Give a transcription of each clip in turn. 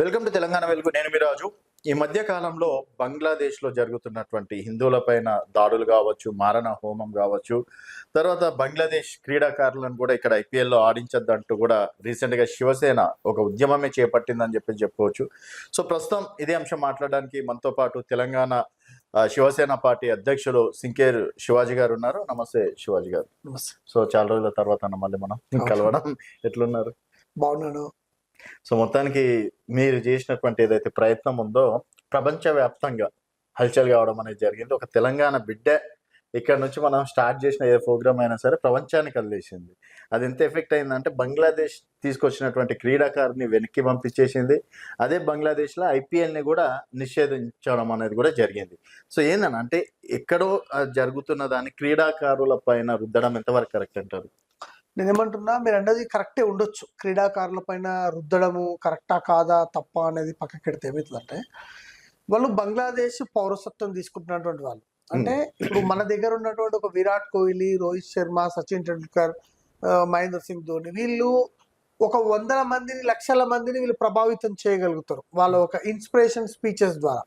Welcome to Telangana వెలుగు. నేను మీ రాజు. ఈ మధ్య కాలంలో బంగ్లాదేశ్ లో జరుగుతున్నటువంటి హిందువులపైన దాడులు కావచ్చు, మారణ హోమం కావచ్చు, తర్వాత బంగ్లాదేశ్ క్రీడాకారులను కూడా ఇక్కడ ఐపీఎల్లో ఆడించద్దంటూ కూడా రీసెంట్ గా శివసేన ఒక ఉద్యమమే చేపట్టిందని చెప్పుకోవచ్చు. సో ప్రస్తుతం ఇదే అంశం మాట్లాడడానికి మనతో పాటు తెలంగాణ శివసేన పార్టీ అధ్యక్షులు సింకేర్ శివాజీ గారు ఉన్నారు. నమస్తే శివాజీ గారు. సో చాలా రోజుల తర్వాత మళ్ళీ మనం కలవడం. ఎట్లున్నారు? బాగున్నాను. సో మొత్తానికి మీరు చేసినటువంటి ఏదైతే ప్రయత్నం ఉందో ప్రపంచవ్యాప్తంగా హల్చల్ కావడం అనేది జరిగింది. ఒక తెలంగాణ బిడ్డ ఇక్కడ నుంచి మనం స్టార్ట్ చేసిన ఏ ప్రోగ్రామ్ అయినా సరే ప్రపంచానికి వదిలేసింది. అది ఎంత ఎఫెక్ట్ అయిందంటే బంగ్లాదేశ్ తీసుకొచ్చినటువంటి క్రీడాకారుని వెనక్కి పంపించేసింది. అదే బంగ్లాదేశ్లో ఐపీఎల్ని కూడా నిషేధించడం అనేది కూడా జరిగింది. సో ఏందని అంటే ఎక్కడో జరుగుతున్న దాన్ని క్రీడాకారుల పైన రుద్దడం ఎంతవరకు కరెక్ట్ అంటారు? నేనేమంటున్నా, మీరు అన్నది కరెక్టే ఉండొచ్చు. క్రీడాకారుల పైన రుద్దడము కరెక్టా కాదా తప్ప అనేది పక్కకెడితే ఏమవుతుందంటే, వాళ్ళు బంగ్లాదేశ్ పౌరసత్వం తీసుకుంటున్నటువంటి వాళ్ళు. అంటే ఇప్పుడు మన దగ్గర ఉన్నటువంటి ఒక విరాట్ కోహ్లీ, రోహిత్ శర్మ, సచిన్ టెండూల్కర్, మహేంద్ర సింగ్ ధోని, వీళ్ళు ఒక 100 మందిని, లక్షల మందిని వీళ్ళు ప్రభావితం చేయగలుగుతారు వాళ్ళ ఒక ఇన్స్పిరేషన్ స్పీచెస్ ద్వారా.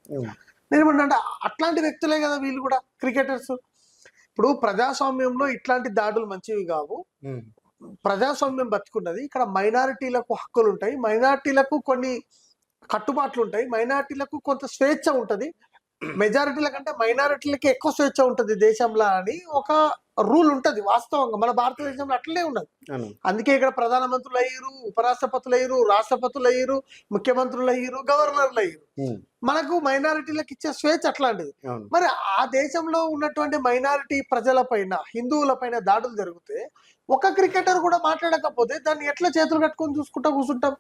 నేనేమంటే అట్లాంటి వ్యక్తులే కదా వీళ్ళు కూడా క్రికెటర్స్. ఇప్పుడు ప్రజాస్వామ్యంలో ఇట్లాంటి దాడులు మంచివి కావు. ప్రజాస్వామ్యం బతుకున్నది. ఇక్కడ మైనారిటీలకు హక్కులు ఉంటాయి, మైనారిటీలకు కొన్ని కట్టుబాట్లు ఉంటాయి, మైనారిటీలకు కొంత స్వేచ్ఛ ఉంటది. మెజారిటీల కంటే మైనారిటీలకి ఎక్కువ స్వేచ్ఛ ఉంటది దేశంలో అని ఒక రూల్ ఉంటది. వాస్తవంగా మన భారతదేశంలో అట్లనే ఉన్నది. అందుకే ఇక్కడ ప్రధానమంత్రులు అయ్యారు, ఉపరాష్ట్రపతులు అయ్యారు, రాష్ట్రపతులు అయ్యారు, ముఖ్యమంత్రులు అయ్యారు, గవర్నర్లు అయ్యారు. మనకు మైనారిటీలకు ఇచ్చే స్వేచ్ఛ అట్లాంటిది. మరి ఆ దేశంలో ఉన్నటువంటి మైనారిటీ ప్రజల పైన, హిందువుల పైన దాడులు జరిగితే ఒక క్రికెటర్ కూడా మాట్లాడకపోతే దాన్ని ఎట్లా చేతులు కట్టుకొని చూసుకుంటా కూర్చుంటాం?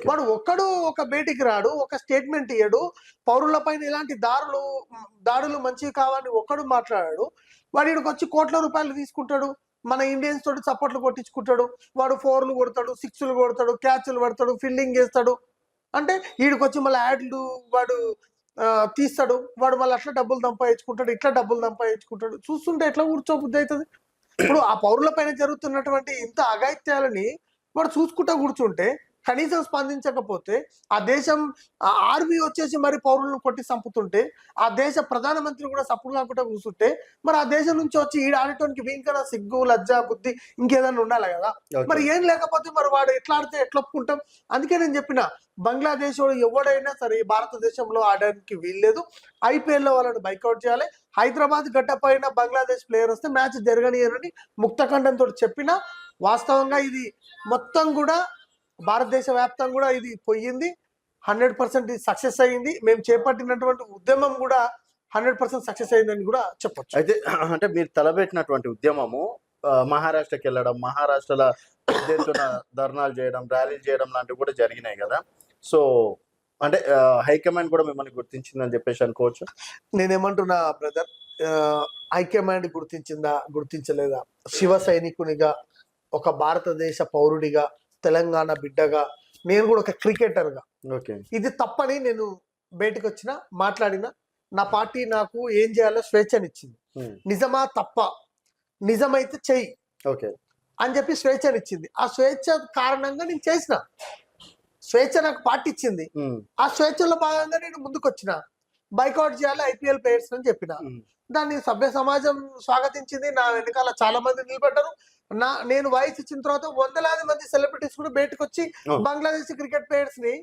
వాడు ఒక్కడు ఒక బయటికి రాడు, ఒక స్టేట్మెంట్ ఇయ్యడు, పౌరుల పైన ఇలాంటి దాడులు మంచివి కావాలని ఒక్కడు మాట్లాడాడు. వాడు ఇక్కడికి వచ్చి కోట్ల రూపాయలు తీసుకుంటాడు, మన ఇండియన్స్ తోటి చప్పట్లు కొట్టించుకుంటాడు, వాడు 4లు కొడతాడు, 6లు కొడతాడు, క్యాచ్లు పడతాడు, ఫీల్డింగ్ చేస్తాడు. అంటే వీడికి వచ్చి మళ్ళీ యాడ్లు వాడు తీస్తాడు, వాడు మళ్ళీ అట్లా డబ్బులు సంపాదించుకుంటాడు, ఇట్లా డబ్బులు సంపాదించుకుంటాడు. చూస్తుంటే ఎట్లా కూర్చోబుద్ధి అవుతుంది? ఇప్పుడు ఆ పౌరుల పైన జరుగుతున్నటువంటి ఇంత అఘాయిత్యాలని వాడు చూసుకుంటా కూర్చుంటే, కనీసం స్పందించకపోతే, ఆ దేశం ఆర్మీ వచ్చేసి మరి పౌరులను కొట్టి చంపుతుంటే, ఆ దేశ ప్రధానమంత్రి కూడా సప్పుడు కాకుండా కూర్చుంటే, మరి ఆ దేశం నుంచి వచ్చి ఈడ ఆడటానికి వీంకన సిగ్గు, లజ్జ, బుద్ధి ఇంకేదన్నా ఉండాలి కదా. మరి ఏం లేకపోతే మరి వాడు ఎట్లా ఆడితే ఎట్లా ఒప్పుకుంటాం? అందుకే నేను చెప్పిన, బంగ్లాదేశ్ ఎవడైనా సరే భారతదేశంలో ఆడడానికి వీల్లేదు. ఐపీఎల్లో వాళ్ళని బైకౌట్ చేయాలి. హైదరాబాద్ గడ్డపైన బంగ్లాదేశ్ ప్లేయర్ వస్తే మ్యాచ్ జరగనియరని ముక్తఖండంతో చెప్పినా, వాస్తవంగా ఇది మొత్తం కూడా భారతదేశ వ్యాప్తంగా కూడా ఇది పోయింది. 100% ఇది సక్సెస్ అయ్యింది. మేము చేపట్టినటువంటి ఉద్యమం కూడా 100% సక్సెస్ అయిందని కూడా చెప్పొచ్చు. అయితే అంటే మీరు తలపెట్టినటువంటి ఉద్యమము మహారాష్ట్రకి వెళ్ళడం, మహారాష్ట్రలో ధర్నాలు చేయడం, ర్యాలీలు చేయడం లాంటివి కూడా జరిగినాయి కదా. సో అంటే హైకమాండ్ కూడా మిమ్మల్ని గుర్తించిందని చెప్పేసి అనుకోవచ్చు. నేనేమంటున్నా బ్రదర్, హైకమాండ్ గుర్తించిందా గుర్తించలేదా, శివ సైనికునిగా, ఒక భారతదేశ పౌరుడిగా, తెలంగాణ బిడ్డగా, నేను కూడా ఒక క్రికెటర్గా ఇది తప్పని నేను బయటకు వచ్చిన మాట్లాడిన. నా పార్టీ నాకు ఏం చేయాలో స్వేచ్ఛనిచ్చింది. నిజమా తప్ప, నిజమైతే చెయ్యి అని చెప్పి స్వేచ్ఛనిచ్చింది. ఆ స్వేచ్ఛ కారణంగా నేను చేసిన, స్వేచ్ఛ నాకు పార్టీ ఇచ్చింది. ఆ స్వేచ్ఛలో భాగంగా నేను ముందుకు వచ్చిన, బైకౌట్ చేయాలి ఐపీఎల్ ప్లేయర్స్ అని చెప్పిన. దాన్ని సభ్య సమాజం స్వాగతించింది. నా వెనకాల చాలా మంది నిలబడ్డారు. నేను వాయిస్ ఇచ్చిన తర్వాత వందలాది మంది సెలబ్రిటీస్ కూడా బయటకు వచ్చి బంగ్లాదేశ్ క్రికెట్ ప్లేయర్స్ ని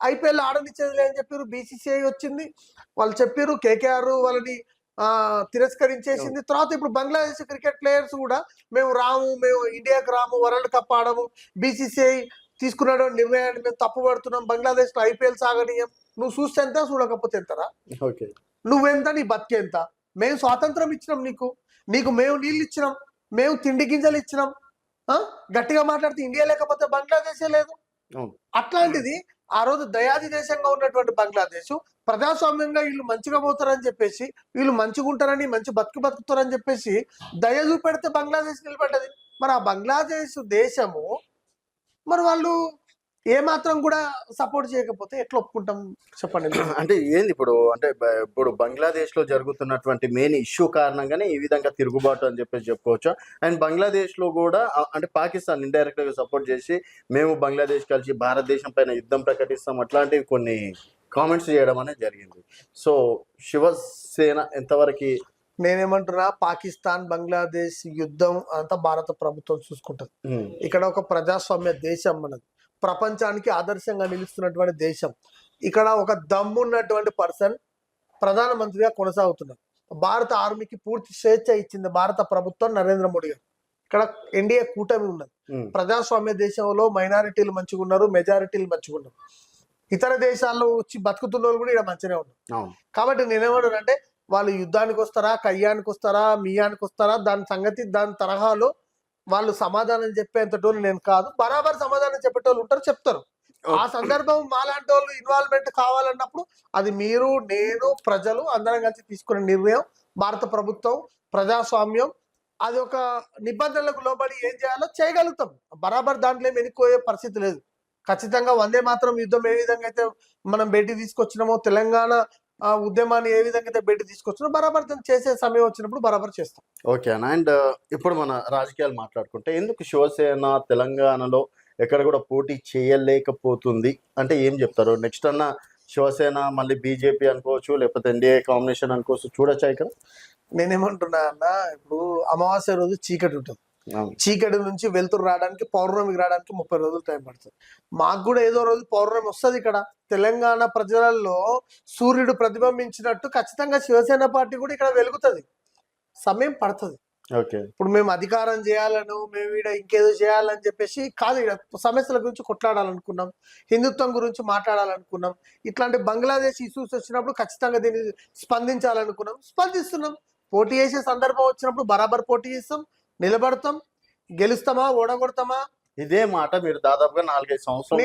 ఐపీఎల్ ఆడనిచ్చేది అని చెప్పారు. బీసీసీఐ వచ్చింది, వాళ్ళు చెప్పారు. కేకేఆర్ వాళ్ళని తిరస్కరించేసింది. తర్వాత ఇప్పుడు బంగ్లాదేశ్ క్రికెట్ ప్లేయర్స్ కూడా మేము ఇండియాకు రాము, వరల్డ్ కప్ ఆడము, బీసీసీఐ తీసుకున్న నిర్ణయాన్ని మేము తప్పుపడుతున్నాం, బంగ్లాదేశ్ లో ఐపీఎల్ సాగనీయం. నువ్వు చూస్తే ఎంత, చూడకపోతే ఎంతరా? నువ్వెంత, నీ బతికెంత? మేము స్వాతంత్రం ఇచ్చినాం నీకు మేము నీళ్ళు ఇచ్చినాం, మేము తిండి గింజలు ఇచ్చినాం. గట్టిగా మాట్లాడితే ఇండియా లేకపోతే బంగ్లాదేశే లేదు. అట్లాంటిది ఆ రోజు దయాది దేశంగా ఉన్నటువంటి బంగ్లాదేశ్ ప్రజాస్వామ్యంగా వీళ్ళు మంచిగా పోతారని చెప్పేసి, వీళ్ళు మంచిగా ఉంటారని, మంచి బతుకుతారని చెప్పేసి దయ చూపెడితే బంగ్లాదేశ్ నిలబడ్డది. మరి ఆ బంగ్లాదేశ్ దేశము మరి వాళ్ళు ఏ మాత్రం కూడా సపోర్ట్ చేయకపోతే ఎట్లా ఒప్పుకుంటాం చెప్పండి. అంటే ఏంది ఇప్పుడు అంటే ఇప్పుడు బంగ్లాదేశ్ లో జరుగుతున్నటువంటి మెయిన్ ఇష్యూ కారణంగానే ఈ విధంగా తిరుగుబాటు అని చెప్పేసి చెప్పుకోవచ్చు. అండ్ బంగ్లాదేశ్ లో కూడా అంటే పాకిస్తాన్ ఇండైరెక్ట్ గా సపోర్ట్ చేసి మేము బంగ్లాదేశ్ కలిసి భారతదేశం పైన యుద్ధం ప్రకటిస్తాం అట్లాంటివి కొన్ని కామెంట్స్ చేయడం అనేది జరిగింది. సో శివసేన ఎంతవరకు? నేనేమంటున్నా, పాకిస్తాన్ బంగ్లాదేశ్ యుద్ధం అంతా భారత ప్రభుత్వం చూసుకుంటది. ఇక్కడ ఒక ప్రజాస్వామ్య దేశం మనది, ప్రపంచానికి ఆదర్శంగా నిలుస్తున్నటువంటి దేశం. ఇక్కడ ఒక దమ్మున్నటువంటి పర్సన్ ప్రధానమంత్రిగా కొనసాగుతున్నారు. భారత ఆర్మీకి పూర్తి స్వేచ్ఛ ఇచ్చింది భారత ప్రభుత్వం, నరేంద్ర మోడీ గారు. ఇక్కడ ఎన్డీఏ కూటమి ఉన్నది. ప్రజాస్వామ్య దేశంలో మైనారిటీలు మంచిగా ఉన్నారు, మెజారిటీలు మంచిగా ఉన్నారు. ఇతర దేశాల్లో వచ్చి బతుకుతున్న వాళ్ళు కూడా ఇక్కడ మంచిగానే ఉన్నారు. కాబట్టి నేనేమంటానంటే, వాళ్ళు యుద్ధానికి వస్తారా, కయ్యానికి వస్తారా, మియానికి వస్తారా, దాని సంగతి దాని తరహాలో వాళ్ళు సమాధానం చెప్పేంతటోళ్ళు నేను కాదు. బరాబర్ సమాధానం చెప్పేటోళ్ళు ఉంటారు, చెప్తారు. ఆ సందర్భం మాలాంటి వాళ్ళు ఇన్వాల్వ్మెంట్ కావాలన్నప్పుడు అది మీరు, నేను, ప్రజలు అందరం కలిసి తీసుకునే నిర్ణయం. భారత ప్రభుత్వం, ప్రజాస్వామ్యం, అది ఒక నిబంధనలకు లోబడి ఏం చేయాలో చేయగలుగుతాం. బరాబర్ దాంట్లో వెనుకోయే పరిస్థితి లేదు. ఖచ్చితంగా వందే మాత్రం యుద్ధం ఏ విధంగా అయితే మనం బయటికి తీసుకొచ్చినామో, తెలంగాణ ఉద్యమాన్ని ఏ విధంగా అయితే బయట తీసుకొచ్చినా బరాబర్ చేసే సమయం వచ్చినప్పుడు బరాబర్ చేస్తాం. ఓకే అన్న. అండ్ ఇప్పుడు మన రాజకీయాలు మాట్లాడుకుంటే, ఎందుకు శివసేన తెలంగాణలో ఎక్కడ కూడా పోటీ చేయలేకపోతుంది అంటే ఏం చెప్తారు? నెక్స్ట్ అన్న శివసేన మళ్ళీ బీజేపీ అనుకోవచ్చు, లేకపోతే ఎన్డీఏ కాంబినేషన్ అనుకోవచ్చు, చూడొచ్చా ఇక్కడ? నేనేమంటున్నా అన్న, ఇప్పుడు అమావాస్య రోజు చీకటి ఉంటుంది. చీకటి నుంచి వెలుతురు రావడానికి, పౌర్ణమికి రావడానికి 30 రోజులు టైం పడుతుంది. మాకు కూడా ఏదో రోజు పౌర్ణమి వస్తుంది. ఇక్కడ తెలంగాణ ప్రజలలో సూర్యుడు ప్రతిబింబించినట్టు ఖచ్చితంగా శివసేన పార్టీ కూడా ఇక్కడ వెలుగుతుంది. సమయం పడుతుంది. ఇప్పుడు మేము అధికారం చేయాలను, మేము ఇక్కడ ఇంకేదో చేయాలని చెప్పేసి కాదు. ఇక్కడ సమస్యల గురించి కొట్లాడాలనుకున్నాం, హిందుత్వం గురించి మాట్లాడాలనుకున్నాం. ఇట్లాంటి బంగ్లాదేశ్ ఇష్యూస్ వచ్చినప్పుడు ఖచ్చితంగా దీన్ని స్పందించాలనుకున్నాం, స్పందిస్తున్నాం. పోటీ చేసే సందర్భం వచ్చినప్పుడు బరాబర్ పోటీ చేస్తాం, నిలబడతాం. గెలుస్తామా, ఓడగొడతామా, ఇదే మాట మీరు దాదాపుగా 4-5 సంవత్సరాలు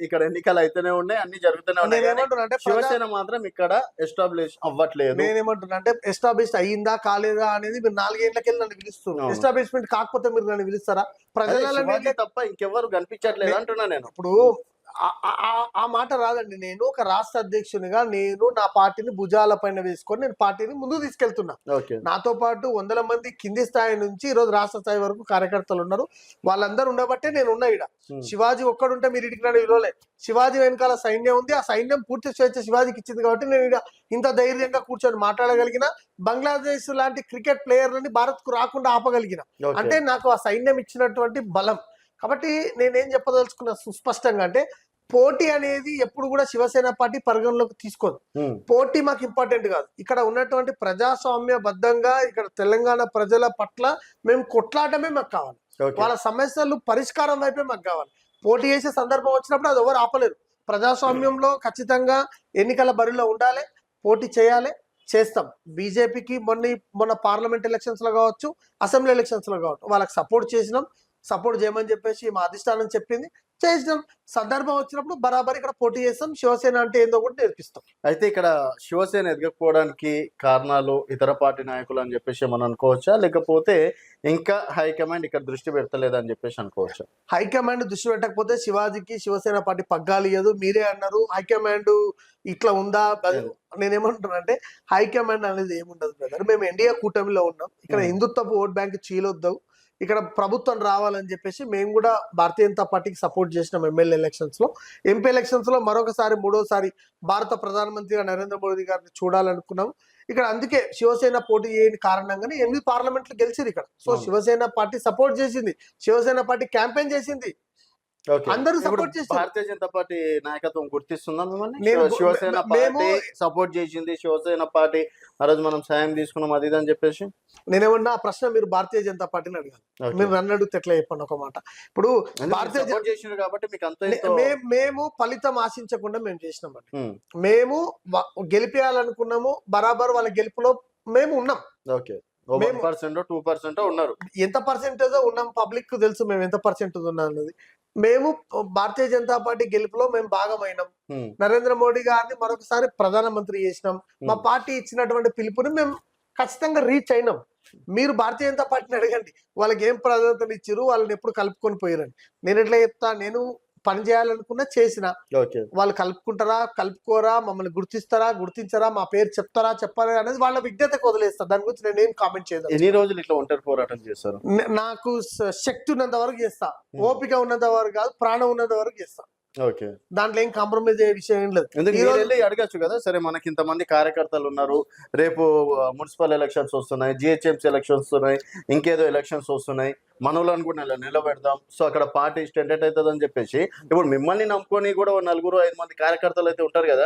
ఇక్కడ ఎన్నికలు అయితేనే ఉన్నాయి, అన్ని జరుగుతూనే ఉన్నాయి. శివసేన మాత్రం ఇక్కడ ఎస్టాబ్లిష్ అవ్వట్లేదు. నేనేమంటున్నా అంటే, ఎస్టాబ్లిష్ అయ్యిందా కాలేదా అనేది మీరు 4 ఏళ్లకెళ్ళి నన్ను పిలుస్తున్నారు. ఎస్టాబ్లిష్మెంట్ కాకపోతే మీరు నన్ను పిలుస్తారా? ప్రజల తప్ప ఇంకెవరు కనిపించట్లేదు అంటున్నా నేను. ఇప్పుడు ఆ మాట రాదండి. నేను ఒక రాష్ట్ర అధ్యక్షునిగా నేను నా పార్టీని భుజాల పైన వేసుకొని నేను పార్టీని ముందుకు తీసుకెళ్తున్నా. నాతో పాటు 100 మంది కింది స్థాయి నుంచి ఈరోజు రాష్ట్ర స్థాయి వరకు కార్యకర్తలు ఉన్నారు. వాళ్ళందరూ ఉండబట్టే నేను ఉన్నా. ఈడ శివాజీ ఒక్కడుంటే మీరు ఇటుకి నాడు విలువలే. శివాజీ వెనకాల సైన్యం ఉంది. ఆ సైన్యం పూర్తి స్వేచ్ఛ శివాజీకి ఇచ్చింది కాబట్టి నేను ఇక ఇంత ధైర్యంగా కూర్చొని మాట్లాడగలిగిన. బంగ్లాదేశ్ లాంటి క్రికెట్ ప్లేయర్లని భారత్ కు రాకుండా ఆపగలిగిన అంటే నాకు ఆ సైన్యం ఇచ్చినటువంటి బలం. కాబట్టి నేనేం చెప్పదలుచుకున్నా సుస్పష్టంగా అంటే, పోటీ అనేది ఎప్పుడు కూడా శివసేన పార్టీ పరిగణలోకి తీసుకోదు. పోటీ మాకు ఇంపార్టెంట్ కాదు. ఇక్కడ ఉన్నటువంటి ప్రజాస్వామ్యబద్ధంగా ఇక్కడ తెలంగాణ ప్రజల పట్ల మేము కొట్లాడమే మాకు కావాలి. వాళ్ళ సమస్యలు పరిష్కారం వైపే మాకు కావాలి. పోటీ చేసే సందర్భం వచ్చినప్పుడు అది ఎవరు ఆపలేరు. ప్రజాస్వామ్యంలో ఖచ్చితంగా ఎన్నికల బరిలో ఉండాలి, పోటీ చేయాలి, చేస్తాం. బీజేపీకి మొన్న పార్లమెంట్ ఎలక్షన్స్ లో కావచ్చు, అసెంబ్లీ ఎలక్షన్స్ లో కావచ్చు, వాళ్ళకి సపోర్ట్ చేసినాం. సపోర్ట్ చేయమని చెప్పేసి మా అధిష్టానం చెప్పింది, చేసినాం. సందర్భం వచ్చినప్పుడు బరాబర్ ఇక్కడ పోటీ చేస్తాం. శివసేన అంటే ఏందో కూడా నేర్పిస్తాం. అయితే ఇక్కడ శివసేన ఎదగకపోవడానికి కారణాలు ఇతర పార్టీ నాయకులు అని చెప్పేసి మనం అనుకోవచ్చా, లేకపోతే ఇంకా హైకమాండ్ ఇక్కడ దృష్టి పెడతలేదని చెప్పేసి అనుకోవచ్చా? హైకమాండ్ దృష్టి పెట్టకపోతే శివాజీకి శివసేన పార్టీ పగ్గాలియదు. మీరే అన్నారు హైకమాండ్ ఇట్లా ఉందా. నేనేమంటున్నా అంటే, హైకమాండ్ అనేది ఏముండదు బ్రదర్. మేము ఎన్డీఏ కూటమిలో ఉన్నాం. ఇక్కడ హిందుత్వపు ఓట్ బ్యాంక్ చీలొద్దాం, ఇక్కడ ప్రభుత్వం రావాలని చెప్పేసి మేము కూడా భారతీయ జనతా పార్టీకి సపోర్ట్ చేసినాం. ఎమ్మెల్యే ఎలక్షన్స్ లో, ఎంపీ ఎలక్షన్స్ లో మరొకసారి 3వసారి భారత ప్రధానమంత్రిగా నరేంద్ర మోడీ గారిని చూడాలనుకున్నాం. ఇక్కడ అందుకే శివసేన పోటీ చేయని కారణంగానే 8 పార్లమెంట్లు గెలిచింది ఇక్కడ. సో శివసేన పార్టీ సపోర్ట్ చేసింది, శివసేన పార్టీ క్యాంపెయిన్ చేసింది, అందరూ సపోర్ట్ చేస్తారు. భారతీయ జనతా పార్టీ నాయకత్వం గుర్తిస్తుందా మిమ్మల్ని? శివసేన పార్టీ సపోర్ట్ చేసింది, శివసేన పార్టీ ఆ రోజు మనం సాయం తీసుకున్నాం అది అని చెప్పేసి. నేనేమన్నా ఆ ప్రశ్న మీరు భారతీయ జనతా పార్టీని అడిగాను, మీరు నన్ను అడిగితే ఎట్లా చెప్పండి ఒక మాట. ఇప్పుడు భారతీయ చేసింది కాబట్టి మీకు అంత మేము ఫలితం ఆశించకుండా మేము చేసినామండి. మేము గెలిపేయాలనుకున్నాము, బరాబర్ వాళ్ళ గెలుపులో మేము ఉన్నాం. ఓకే, 1% 2% ఉన్నారు. ఎంత పర్సెంటేజో ఉన్నాం, పబ్లిక్ తెలుసు మేము ఎంత పర్సెంటేజ్ ఉన్నాం అన్నది. మేము భారతీయ జనతా పార్టీ గెలుపులో మేము భాగమైనాం. నరేంద్ర మోడీ గారిని మరొకసారి ప్రధానమంత్రి చేసినాం. మా పార్టీ ఇచ్చినటువంటి పిలుపుని మేము ఖచ్చితంగా రీచ్ అయినాం. మీరు భారతీయ జనతా పార్టీని అడగండి, వాళ్ళకి ఏం ప్రాధాన్యతలు ఇచ్చారు, వాళ్ళని ఎప్పుడు కలుపుకొని పోయారని. నేను ఎట్లా చెప్తా, నేను పని చేయాలనుకున్నా చేసిన, ఓకే. వాళ్ళు కలుపుకుంటారా కలుపుకోరా, మమ్మల్ని గుర్తిస్తారా గుర్తించరా, మా పేరు చెప్తారా చెప్పారా అనేది వాళ్ళ విజ్ఞతకు వదిలేస్తా. దాని గురించి నేను ఏం కామెంట్ చేయదు. ఎన్ని రోజులు ఇట్లా ఒంటరి పోరాటం చేస్తారు? నాకు శక్తి ఉన్నంత వరకు చేస్తా, ఓపిక ఉన్నంత వరకు కాదు, ప్రాణం ఉన్నంత వరకు చేస్తా. ఓకే. దాంట్లో ఏం కాంప్రమైజ్ అయ్యే విషయం ఏం లేదు. ఎందుకు మీరు వెళ్ళి అడగచ్చు కదా, సరే మనకి ఇంతమంది కార్యకర్తలు ఉన్నారు, రేపు మున్సిపల్ ఎలక్షన్స్ వస్తున్నాయి, జిహెచ్ఎంసీ ఎలక్షన్స్ వస్తున్నాయి, ఇంకేదో ఎలక్షన్స్ వస్తున్నాయి, మనోళ్ళని కూడా నిలబెడదాం, సో అక్కడ పార్టీ స్టెండెడ్ అవుతుంది అని చెప్పేసి ఇప్పుడు మిమ్మల్ని నమ్ముకొని కూడా 4-5 మంది కార్యకర్తలు అయితే ఉంటారు కదా.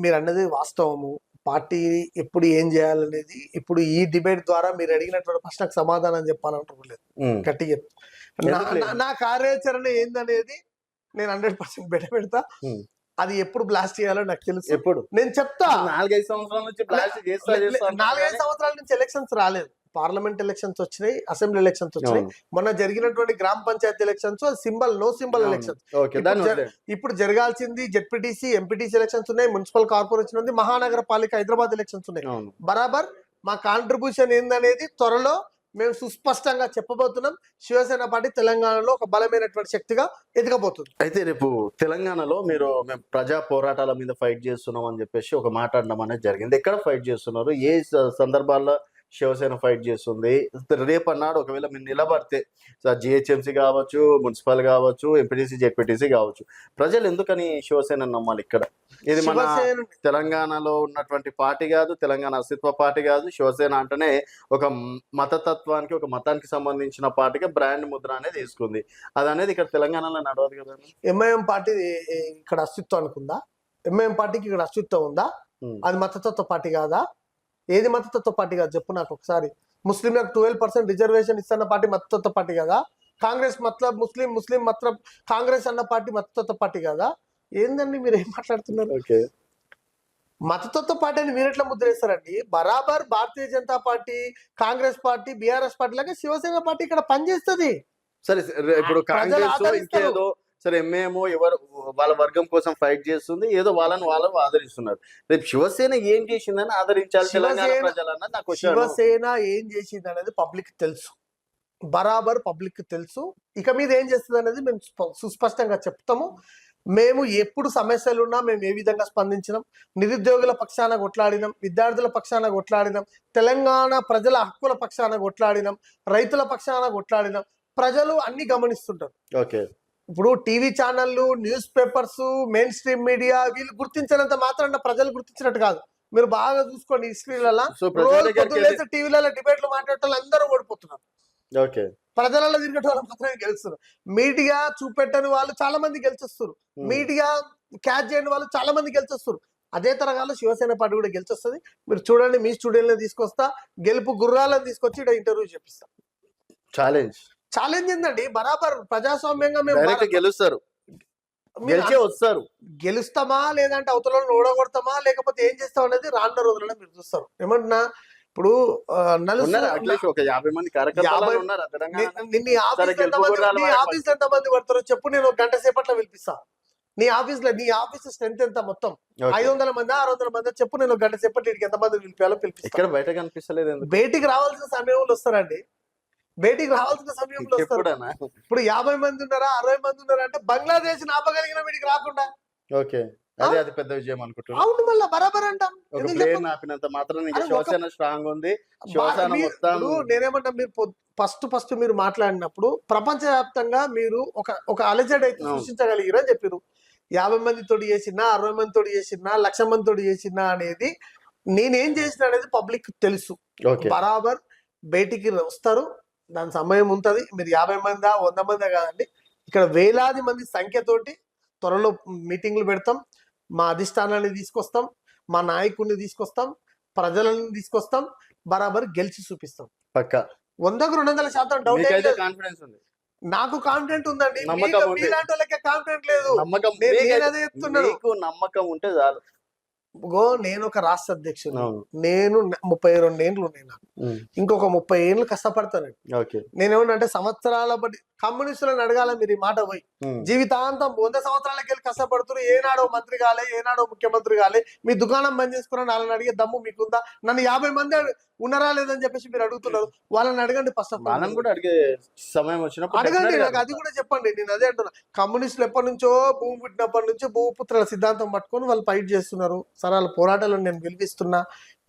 మీరు అన్నది వాస్తవము. పార్టీ ఎప్పుడు ఏం చేయాలనేది ఇప్పుడు ఈ డిబేట్ ద్వారా మీరు అడిగినటువంటి ప్రశ్నకు సమాధానం చెప్పాలనుకోలేదు. గట్టిగా నా కార్యాచరణ ఏందనేది నేను 100% పెడతా. అది ఎప్పుడు బ్లాస్ట్ చేయాలో నాకు తెలుసు. ఎప్పుడు నేను చెప్తా. 4-5 సంవత్సరాల నుంచి బ్లాస్ట్ 4-5 సంవత్సరాల నుంచి ఎలక్షన్స్ రాలేదు. పార్లమెంట్ ఎలక్షన్స్ వచ్చినాయి, అసెంబ్లీ ఎలక్షన్స్ వచ్చినాయి, మొన్న జరిగినటువంటి గ్రామ panchayat elections no symbol elections. ఇప్పుడు జరగాల్సింది జెడ్పీటీసీ, ఎంపీటీసీ ఎలక్షన్స్ ఉన్నాయి, మున్సిపల్ కార్పొరేషన్ ఉంది, మహానగర పాలిక హైదరాబాద్ ఎలక్షన్స్ ఉన్నాయి. బరాబర్ మా కాంట్రిబ్యూషన్ ఏందనేది త్వరలో మేము సుస్పష్టంగా చెప్పబోతున్నాం. శివసేన పార్టీ తెలంగాణలో ఒక బలమైనటువంటి శక్తిగా ఎదగబోతుంది. అయితే రేపు తెలంగాణలో మేము ప్రజా పోరాటాల మీద ఫైట్ చేస్తున్నాం అని చెప్పేసి ఒక మాట్లాడడం అనేది జరిగింది. ఎక్కడ ఫైట్ చేస్తున్నారు, ఏ సందర్భాల్లో శివసేన ఫైట్ చేస్తుంది, రేపు అన్నాడు ఒకవేళ మీరు నిలబడితే జిహెచ్ఎంసీ కావచ్చు, మున్సిపల్ కావచ్చు, ఎంపీటీసీ, జెడ్పీటీసీ కావచ్చు, ప్రజలు ఎందుకని శివసేన నమ్మాలి? ఇక్కడ ఇది మన తెలంగాణలో ఉన్నటువంటి పార్టీ కాదు, తెలంగాణ అస్తిత్వ పార్టీ కాదు. శివసేన అంటేనే ఒక మతతత్వానికి, ఒక మతానికి సంబంధించిన పార్టీగా బ్రాండ్ ముద్ర అనేది తీసుకుంది. అది అనేది ఇక్కడ తెలంగాణలో నడవదు కదా. ఎంఐఎం పార్టీ ఇక్కడ అస్తిత్వానికి ఉందా? ఎంఐఎం పార్టీకి ఇక్కడ అస్తిత్వం ఉందా? అది మతతత్వ పార్టీ కాదా? ఏది మతతత్వ పార్టీ కాదు చెప్పు నాకు ఒకసారి. ముస్లింలకు 12% రిజర్వేషన్ ఇస్తున్న పార్టీ మతతత్వ పార్టీ కదా? కాంగ్రెస్ మతలబ్ ముస్లిం, ముస్లిం మతలబ్ కాంగ్రెస్ అన్న పార్టీ మతతత్వ పార్టీ కదా? ఏందండి మీరు ఏం మాట్లాడుతున్నారు? మతతత్వ పార్టీ అని మీరు ఎట్లా ముద్ర వేస్తారండి? బరాబర్ Bharatiya Janata party, Congress party, BRS party లాగా శివసేన పార్టీ ఇక్కడ పనిచేస్తుంది. సరే, ఇప్పుడు కాంగ్రెస్ ఇంకేదో సరే ఎంఏమో ఎవరు వాళ్ళ వర్గం కోసం ఫైట్ చేస్తుంది, ఏదో వాళ్ళని ఆదరిస్తున్నారు. రేపు శివసేన ఏం చేసిందని ఆదరించాలి తెలంగాణ ప్రజలన్న నాకు. శివసేన ఏం చేసింది అనేది పబ్లిక్ తెలుసు, బరాబర్ పబ్లిక్ తెలుసు. ఇక మీద ఏం చేస్తుంది అనేది మేము సుస్పష్టంగా చెప్తాము. మేము ఎప్పుడు సమస్యలున్నా మేము ఏ విధంగా స్పందించినాం, నిరుద్యోగుల పక్షాన కొట్లాడినాం, విద్యార్థుల పక్షాన కొట్లాడినాం, తెలంగాణ ప్రజల హక్కుల పక్షాన కొట్లాడినాం, రైతుల పక్షాన కొట్లాడినాం. ప్రజలు అన్ని గమనిస్తుంటారు. ఓకే. ఇప్పుడు టీవీ ఛానళ్ళు, news papers, main stream media వీళ్ళు గుర్తించినంత మాత్రం ప్రజలు గుర్తించినట్టు కాదు. మీరు బాగా చూసుకోండి హిస్టరీలలో, టీవీలలో డిబేట్లు మాట్లాడే అందరూ ఓడిపోతున్నారు. ప్రజలలో తిరిగేట వాళ్ళు మాత్రమే గెలుస్తున్నారు. మీడియా చూపెట్టని వాళ్ళు చాలా మంది గెలిచేస్తారు, మీడియా క్యాచ్ చేయని వాళ్ళు చాలా మంది గెలిచేస్తారు. అదే తరగాలో శివసేన పార్టీ కూడా గెలిచొస్తుంది. మీరు చూడండి, మీ స్టూడియోలో తీసుకొస్తా, గెలుపు గుర్రాలను తీసుకొచ్చి ఇక్కడ ఇంటర్వ్యూ చేపిస్తా. ఛాలెంజ్ ఏందండి? బరాబర్ ప్రజాస్వామ్యంగా మేము గెలుస్తారు, వస్తారు. గెలుస్తామా లేదంటే అవతల ఓడగొడతామా లేకపోతే ఏం చేస్తాం అనేది రానున్న రోజులలో మీరు చూస్తారు. ఏమంటున్నా, ఇప్పుడు ఆఫీస్ ఎంతమంది పడతారో చెప్పు, నేను 1 గంట సేపట్లో పిలిపిస్తా. నీ ఆఫీస్ స్ట్రెంత్ ఎంత మొత్తం? 500 మంది 600 మంది చెప్పు, నేను 1 గంట సేపట్లో ఎంతమంది పిలిపాలో పిలిపిస్తా. బయట కనిపిస్తలేదు. బయటికి రావాల్సిన సమయంలో వస్తారండి, బయటికి రావాల్సిన సమయంలో వస్తారు. ఇప్పుడు 50 మంది ఉన్నారా 60 మంది ఉన్నారా అంటే బంగ్లాదేశ్ ఆపగలిగిన వీడికి రాకుండా. అదే అది పెద్ద విజయం అనుకుంటున్నాను. అవును, మళ్ళీ బరాబర్ అంటాం. నేనేమంటా, మీరు ఫస్ట్ మీరు మాట్లాడినప్పుడు ప్రపంచవ్యాప్తంగా మీరు ఒక అలజడి అయితే సృష్టించగలిగిరు అని చెప్పారు. 50 మందితోటి చేసినా, 60 మందితోటి చేసినా, 1,00,000 మందితోటి చేసినా అనేది నేనేం చేసిన అనేది పబ్లిక్ తెలుసు. బరాబర్ బయటికి వస్తారు, దాని సమయం ఉంటుంది. మీరు 50 మందా 100 మందా కాదండి, ఇక్కడ వేలాది మంది సంఖ్యతోటి త్వరలో మీటింగ్లు పెడతాం. మా అధిష్టానాన్ని తీసుకొస్తాం, మా నాయకుడిని తీసుకొస్తాం, ప్రజలను తీసుకొస్తాం, బరాబర్ గెలిచి చూపిస్తాం. పక్కా 100కు 200% డౌట్ కాన్ఫిడెన్స్ ఉంది. నాకు కాన్ఫిడెంట్ ఉందండి. మీలాంటి వాళ్ళకి కాన్ఫిడెంట్ లేదు. నమ్మకం ఉంటే చాలు. నేను ఒక రాష్ట్ర అధ్యక్షుడు, నేను 32 ఏళ్ళు ఉన్నాయి నాకు, ఇంకొక 30 ఏళ్ళు కష్టపడతానండి. నేనేమంటే సంవత్సరాల బట్టి కమ్యూనిస్టులను అడగాల మీరు ఈ మాట పోయి, జీవితాంతం 100 సంవత్సరాలకి వెళ్ళి కష్టపడుతున్నారు, ఏనాడో మంత్రి కాలే, ఏనాడో ముఖ్యమంత్రి కాలే, మీ దుకాణం బంద్ చేసుకున్నా వాళ్ళని అడిగే దమ్ము మీకుందా? నన్ను 50 మంది ఉన్నారా లేదని చెప్పేసి మీరు అడుగుతున్నారు. వాళ్ళని అడగండి ఫస్ట్ ఆఫ్ మనం ఆల్. కూడా అడిగే సమయం వచ్చినప్పుడు అడగండి, definitely నాకు అది కూడా చెప్పండి. నేను అదే అంటున్నా, కమ్యూనిస్టులు ఎప్పటి నుంచో భూమి పుట్టినప్పటి నుంచి భూపుత్రుల సిద్ధాంతం పట్టుకొని వాళ్ళు ఫైట్ చేస్తున్నారు. సరే, వాళ్ళ పోరాటాలను నేను విలువిస్తున్నా,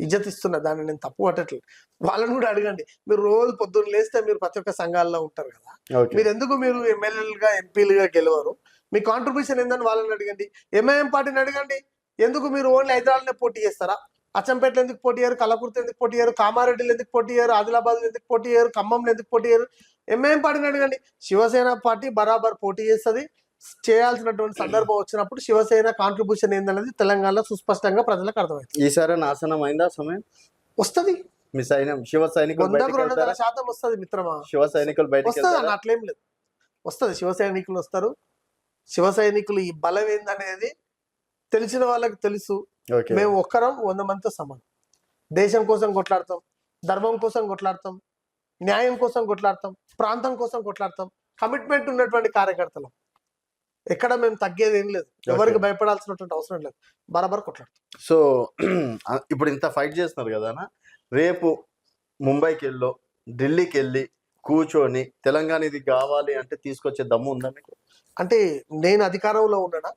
ఇజ్జత్ ఇస్తున్నా, దాన్ని నేను తప్పు పట్టట్లేదు. వాళ్ళని కూడా అడగండి. మీరు రోజు పొద్దున్న లేస్తే మీరు ప్రతి ఒక్క సంఘాల్లో ఉంటారు కదా, ఓకే. మీరు ఎందుకు మీరు ఎమ్మెల్యేలుగా ఎంపీలుగా గెలవరు, మీ కాంట్రిబ్యూషన్ ఏందని వాళ్ళని అడగండి. ఎంఐఎం పార్టీని అడగండి, ఎందుకు మీరు ఓన్లీ హైదరాబాద్నే పోటీ చేస్తారా, అచ్చంపేటలో ఎందుకు పోటీ చేయరు, కలకుర్తి ఎందుకు పోటీ చేయరు, కామారెడ్డిలో ఎందుకు పోటీ చేయరు, ఆదిలాబాద్ ఎందుకు పోటీ చేయరు, ఖమ్మంలో ఎందుకు పోటీ చేయరు, ఎంఐఎం పార్టీని అడగండి. శివసేన పార్టీ బరాబర్ పోటీ చేస్తుంది. చేయాల్సినటువంటి సందర్భం వచ్చినప్పుడు శివసేన కాంట్రిబ్యూషన్ ఏందనేది తెలంగాణలో సుస్పష్టంగా ప్రజలకు అర్థమవుతుంది. ఈసారి నాశనం అయిందా సమయం? వస్తుంది, మీ సైన్యం శివ సైనికులు 100% వస్తుంది మిత్రమా, శివ సైనికులు బయటకు వస్తుంది అన్న, అట్లేం లేదు, వస్తుంది. శివ సైనికులు వస్తారు. శివ సైనికులు ఈ బలం ఏందనేది తెలిసిన వాళ్ళకి తెలుసు. ఓకే. మేము ఒక్కరం 100 మందితో సమానం. దేశం కోసం కొట్లాడతాం, ధర్మం కోసం కొట్లాడతాం, న్యాయం కోసం కొట్లాడతాం, ప్రాంతం కోసం కొట్లాడతాం. కమిట్మెంట్ ఉన్నటువంటి కార్యకర్తలు, ఎక్కడ మేము తగ్గేది ఏం లేదు, ఎవరికి భయపడాల్సినటువంటి అవసరం లేదు, బరాబర్ కొట్లాడతాం. సో ఇప్పుడు ఇంత ఫైట్ చేస్తున్నారు కదా అన్న, రేపు ముంబైకి వెళ్ళో ఢిల్లీకి వెళ్ళి కూర్చొని తెలంగాణ ఇది కావాలి అంటే తీసుకొచ్చే దమ్ము ఉందా మీకు? అంటే నేను అధికారంలో ఉన్నానా?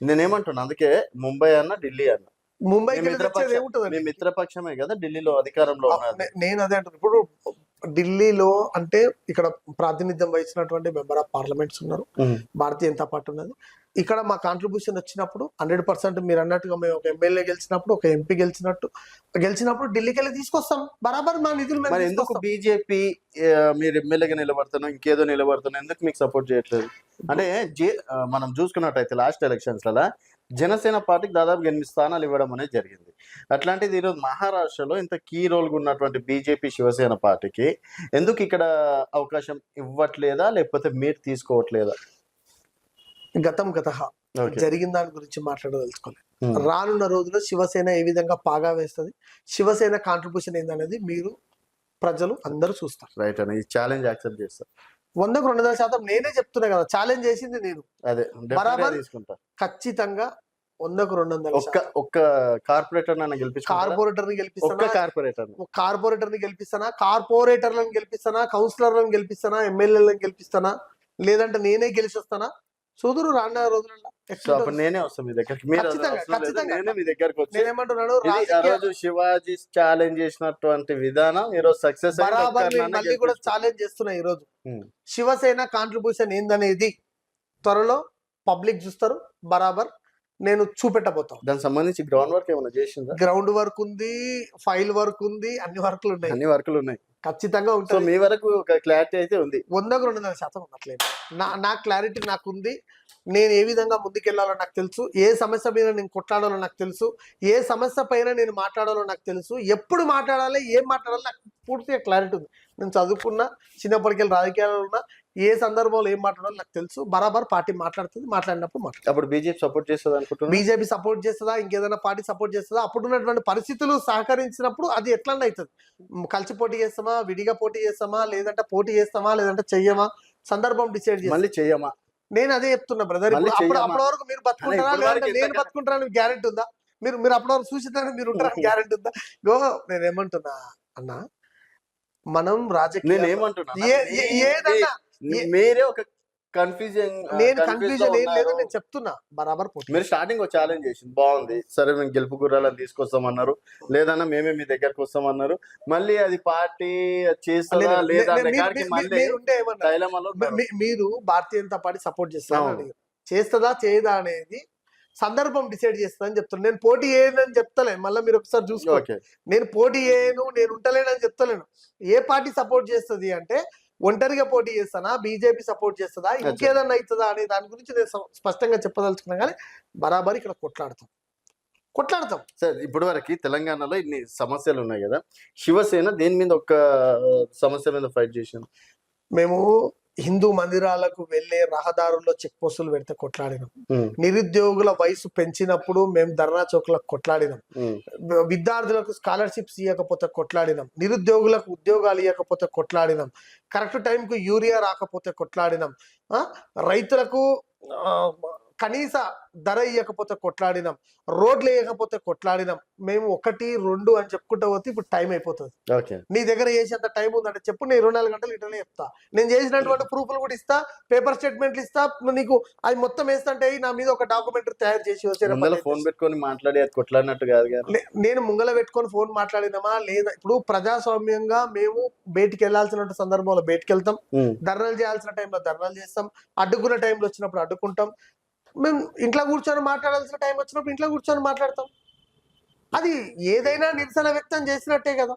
నేనేమంటున్నా, అందుకే ముంబై అన్న ఢిల్లీ అన్న, ముంబైకి మీ వెళ్ళి తెచ్చేది మీ ఏముంటుంది? మిత్రపక్షమే కదా ఢిల్లీలో అధికారంలో ఉన్నది. నేను అదే అంటున్నా. ఇప్పుడు ఢిల్లీలో అంటే ఇక్కడ ప్రాతినిధ్యం వహించినటువంటి మెంబర్ ఆఫ్ పార్లమెంట్స్ ఉన్నారు, భారతీయ జనతా పార్టీ ఉన్నది. ఇక్కడ మా కాంట్రిబ్యూషన్ వచ్చినప్పుడు 100% మీరు అన్నట్టుగా మేము ఒక ఎమ్మెల్యే గెలిచినప్పుడు, ఒక ఎంపీ గెలిచినప్పుడు ఢిల్లీకి వెళ్ళి తీసుకొస్తాం, బరాబర్ మా నిధులు మేము మరి ఎందుకు తీసుకొస్తాం. బీజేపీ మీరు ఎమ్మెల్యేగా నిలబడుతున్నా ఇంకేదో నిలబడుతున్నా ఎందుకు మీకు సపోర్ట్ చేయట్లేదు? అంటే మనం చూసుకున్నట్టయితే లాస్ట్ ఎలక్షన్స్ లలో జనసేన పార్టీకి దాదాపు 8 స్థానాలు ఇవ్వడం అనేది జరిగింది. అట్లాంటిది ఈరోజు మహారాష్ట్రలో ఇంత కీ రోల్ ఉన్నటువంటి బీజేపీ శివసేన పార్టీకి ఎందుకు ఇక్కడ అవకాశం ఇవ్వట్లేదా, లేకపోతే మీరు తీసుకోవట్లేదా? గతం జరిగిన దాని గురించి మాట్లాడదలుచుకోలేదు. రానున్న రోజుల్లో శివసేన ఏ విధంగా పాగా వేస్తుంది, శివసేన కాంట్రిబ్యూషన్ ఏందనేది మీరు ప్రజలు అందరూ చూస్తారు. రైట్ అని ఛాలెంజ్ యాక్సెప్ట్ చేస్తారు. 100కు 200% నేనే చెప్తున్నా కదా, ఛాలెంజ్ చేసింది నేను. అదే బరాబర్ తీసుకుంటా, ఖచ్చితంగా 100కు 200. ఒక్క కార్పొరేటర్ కార్పొరేటర్ ని గెలిపిస్తానా, కార్పొరేటర్లను గెలిపిస్తానా, కౌన్సిలర్లను గెలిపిస్తానా, ఎమ్మెల్యేలను గెలిపిస్తానా, లేదంటే నేనే గెలిచి వస్తానా? చూదురు రానున్న రోజులలో. నేనే వస్తాను మీ దగ్గరికి, మీ దగ్గరకు వచ్చి నేనేమంటున్నాను, శివాజీ ఛాలెంజ్ చేసినటువంటి విధానం ఈరోజు సక్సెస్ మళ్ళీ కూడా ఛాలెంజ్ చేస్తున్నా. ఈ రోజు శివసేన కాంట్రిబ్యూషన్ ఏందనేది త్వరలో పబ్లిక్ చూస్తారు, బరాబర్ నేను చూపెట్టబోతాను. దానికి సంబంధించి గ్రౌండ్ వర్క్ ఏమైనా చేసిందా? గ్రౌండ్ వర్క్ ఉంది, ఫైల్ వర్క్ ఉంది, అన్ని వర్కులు ఉన్నాయి, ఖచ్చితంగా ఉంటుంది. మీ వరకు ఒక క్లారిటీ అయితే ఉంది, 100కు 200% ఉన్నట్లేదు. నా క్లారిటీ నాకు ఉంది. నేను ఏ విధంగా ముందుకెళ్లాలో నాకు తెలుసు, ఏ సమస్య మీద నేను కొట్లాడాలో నాకు తెలుసు, ఏ సమస్య పైన నేను మాట్లాడాలో నాకు తెలుసు, ఎప్పుడు మాట్లాడాలి, ఏం మాట్లాడాలో నాకు పూర్తిగా క్లారిటీ ఉంది. నేను చదువుకున్నా, చిన్నప్పటికెళ్ళి రాజకీయాల్లో ఉన్నా, ఏ సందర్భంలో ఏం మాట్లాడాలో నాకు తెలుసు. బరాబర్ పార్టీ మాట్లాడుతుంది, మాట్లాడినప్పుడు అప్పుడు బీజేపీ సపోర్ట్ చేస్తుంది అనుకుంటున్నా. బీజేపీ సపోర్ట్ చేస్తుందా, ఇంకేదైనా పార్టీ సపోర్ట్ చేస్తుందా? అప్పుడున్నటువంటి పరిస్థితులు సహకరించినప్పుడు అది ఎట్లన్నా అవుతుంది. కలిసి పోటీ చేస్తామా, విడిగా పోటీ చేస్తామా, లేదంటే పోటీ చేస్తామా, లేదంటే చెయ్యమా, సందర్భం డిసైడ్ మళ్ళీ చెయ్యమా. నేను అదే చెప్తున్నా బ్రదర్. అప్పటి వరకు మీరు బతుకుంటారా, లేదంటే నేను బతుకుంటారా గ్యారెంటీ ఉందా? మీరు అప్పటి వరకు చూసిద్దాన్ని మీరు ఉంటారని గ్యారెంటీ ఉందా? నేనేమంటున్నా అన్నా, మనం రాజకీయ ఏదన్నా మీరే ఒక కన్ఫ్యూజన్ ఏం లేదు, నేను చెప్తున్నా బరాబర్. మీరు స్టార్టింగ్ ఒక ఛాలెంజ్ చేసింది బాగుంది, సరే మేము గెలుపు గుర్రాలను తీసుకొస్తామన్నారు, లేదన్నా మేమే మీ దగ్గరకు వస్తామన్నారు. మళ్ళీ అది పార్టీ చేస్తుందా లేదా? మీరు భారతీయ జనతా పార్టీ సపోర్ట్ చేస్తుందా చేయదా అనేది సందర్భం డిసైడ్ చేస్తుందని చెప్తున్నాను. నేను పోటీ చేయను చెప్తలేను, మళ్ళీ మీరు ఒకసారి చూసుకోండి. నేను పోటీ చేయను, నేను ఉంటలేనని చెప్తలేను. ఏ పార్టీ సపోర్ట్ చేస్తుంది అంటే, ఒంటరిగా పోటీ చేస్తానా, బీజేపీ సపోర్ట్ చేస్తుందా, ఇంకేదన్నా అవుతుందా అనే దాని గురించి నేను స్పష్టంగా చెప్పదలుచుకున్నా. కానీ బరాబర్ ఇక్కడ కొట్లాడతాం సార్. ఇప్పటి వరకు తెలంగాణలో ఇన్ని సమస్యలు ఉన్నాయి కదా, శివసేన దేని మీద ఒక సమస్య మీద ఫైట్ చేసింది? మేము హిందూ మందిరాలకు వెళ్లే రహదారుల్లో చెక్ పోస్టులు పెడితే కొట్లాడినాం. నిరుద్యోగుల వయసు పెంచినప్పుడు మేము ధర్నా చౌక్లకు కొట్లాడినాం. విద్యార్థులకు స్కాలర్షిప్స్ ఇవ్వకపోతే కొట్లాడినాం. నిరుద్యోగులకు ఉద్యోగాలు ఇవ్వకపోతే కొట్లాడినాం. కరెక్ట్ టైంకు యూరియా రాకపోతే కొట్లాడినాం. రైతులకు కనీస ధర ఇవ్వకపోతే కొట్లాడినాం, రోడ్లు వేయకపోతే కొట్లాడినాం. మేము 1, 2 అని చెప్పుకుంటా పోతే ఇప్పుడు టైం అయిపోతుంది. ఓకే. నీ దగ్గర చేసేంత టైం ఉందంటే చెప్పు, నేను 24 గంటలు ఇట్లనే చెప్తా. నేను చేసినటువంటి ప్రూఫ్లు కూడా ఇస్తా, పేపర్ స్టేట్మెంట్లు ఇస్తా, నీకు అది మొత్తం వేస్తుంటే నా మీద ఒక డాక్యుమెంటరీ తయారు చేసి ఫోన్ పెట్టుకొని మాట్లాడి అది కొట్లాడినట్టు కాదు కదా. నేను ముంగల పెట్టుకొని ఫోన్ మాట్లాడినామా లేదా? ఇప్పుడు ప్రజాస్వామ్యంగా మేము బయటికి వెళ్లాల్సిన సందర్భంలో బయటికి వెళ్తాం, ధర్నాలు చేయాల్సిన టైంలో ధర్నాలు చేస్తాం, అడ్డుకున్న టైంలో వచ్చినప్పుడు అడ్డుకుంటాం. మేము ఇంట్లో కూర్చొని మాట్లాడాల్సిన టైం వచ్చినప్పుడు ఇంట్లో కూర్చొని మాట్లాడతాం. అది ఏదైనా నిరసన వ్యక్తం చేసినట్టే కదా.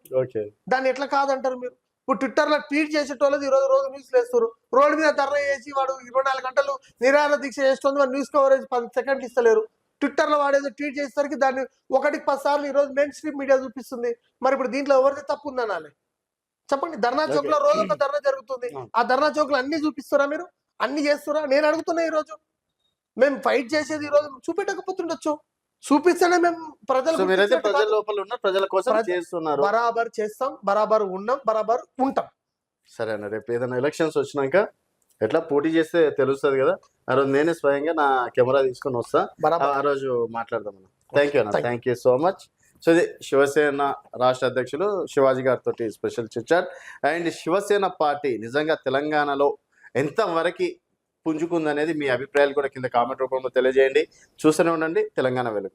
దాన్ని ఎట్లా కాదంటారు మీరు? ఇప్పుడు ట్విట్టర్లో ట్వీట్ చేసేటోళ్ళది రోజు న్యూస్లు వేస్తారు. రోడ్డు మీద ధర్నా చేసి వాడు 24 గంటలు నిరాహార దీక్ష చేస్తుంది, వాడు న్యూస్ కవరేజ్ 10 సెకండ్లు ఇస్తలేరు. ట్విట్టర్లో వాడేదో ట్వీట్ చేసేసరికి దాన్ని 1కి 10 సార్లు ఈరోజు మెయిన్ స్ట్రీమ్ మీడియా చూపిస్తుంది. మరి ఇప్పుడు దీంట్లో ఎవరిది తప్పు ఉందనాలి? చెప్పండి. ధర్నా చౌక్ లో రోజు ఒక ధర్నా జరుగుతుంది. ఆ ధర్నా చౌక్ లో అన్ని చూపిస్తారా? మీరు అన్ని చేస్తారా? నేను అడుగుతున్నా. ఈ రోజు మేము ఫైట్ చేసేది ఈ రోజు చూపెట్టకపోతుండొచ్చు, చూపిస్తేనే మేము ప్రజల లోపల ఉన్న ప్రజల కోసం చేస్తున్నారు. బరాబర్ చేస్తాం, బరాబర్ ఉన్నాం, బరాబర్ ఉంటాం. సరే అన్న, రేపు ఏదైనా ఎలక్షన్స్ వచ్చినాక ఎట్లా పోటీ చేస్తే తెలుస్తుంది కదా, ఆ రోజు నేనే స్వయంగా నా కెమెరా తీసుకొని వస్తా, ఆ రోజు మాట్లాడదాం అన్న. థ్యాంక్ యూ అన్న, thank you so much. So ఇది శివసేన రాష్ట్ర అధ్యక్షులు శివాజీ గారితో special chitchat. And Shiv Sena party నిజంగా తెలంగాణలో ఎంతవరకు పుంజుకుందనేది మీ అభిప్రాయాలు కూడా కింద కామెంట్ రూపంలో తెలియజేయండి. చూస్తూనే ఉండండి తెలంగాణ వెలుగు.